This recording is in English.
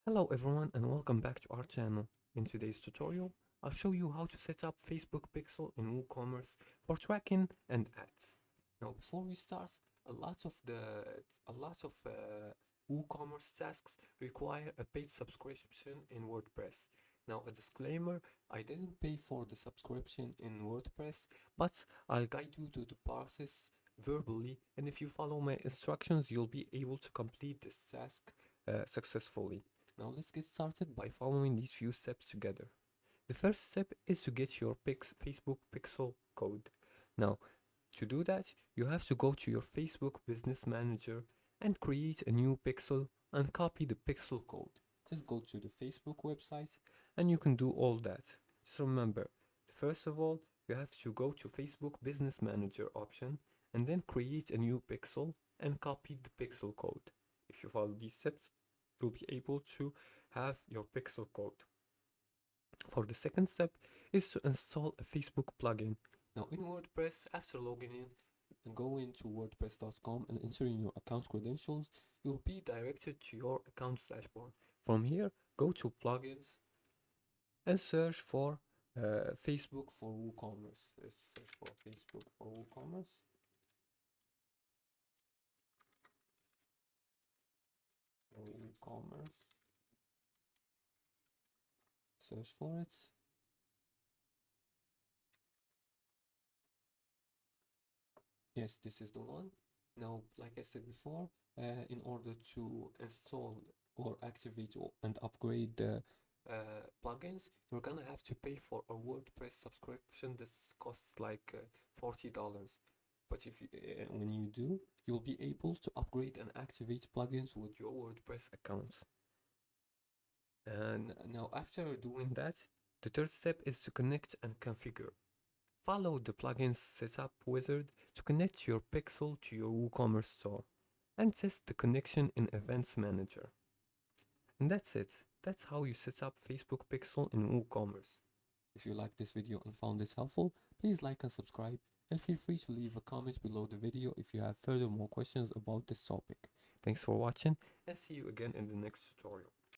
Hello everyone and welcome back to our channel. In today's tutorial, I'll show you how to set up Facebook Pixel in WooCommerce for tracking and ads. Now before we start, a lot of WooCommerce tasks require a paid subscription in WordPress. Now a disclaimer, I didn't pay for the subscription in WordPress, but I'll guide you to the process verbally, and if you follow my instructions, you'll be able to complete this task successfully. Now let's get started by following these few steps together. The first step is to get your Facebook Pixel code. Now, to do that, you have to go to your Facebook Business Manager and create a new pixel and copy the pixel code. Just go to the Facebook website and you can do all that. Just remember, first of all, you have to go to Facebook Business Manager option and then create a new pixel and copy the pixel code. If you follow these steps, you'll be able to have your pixel code. For the second step is to install a Facebook plugin. Now in WordPress, after logging in, go into wordpress.com and enter in your account credentials, you'll be directed to your accounts dashboard. From here, go to plugins and search for Facebook for WooCommerce. Let's search for Facebook for WooCommerce. WooCommerce. Search for it. Yes, this is the one. Now, like I said before, in order to install or activate and upgrade the plugins, you're gonna have to pay for a WordPress subscription. This costs like $40. But if you, when you do, you'll be able to upgrade and activate plugins with your WordPress account. And now, after doing that, the third step is to connect and configure. Follow the plugins setup wizard to connect your pixel to your WooCommerce store and test the connection in Events Manager. And that's it. That's how you set up Facebook Pixel in WooCommerce. If you liked this video and found this helpful, please like and subscribe, and feel free to leave a comment below the video if you have further more questions about this topic. Thanks for watching and see you again in the next tutorial.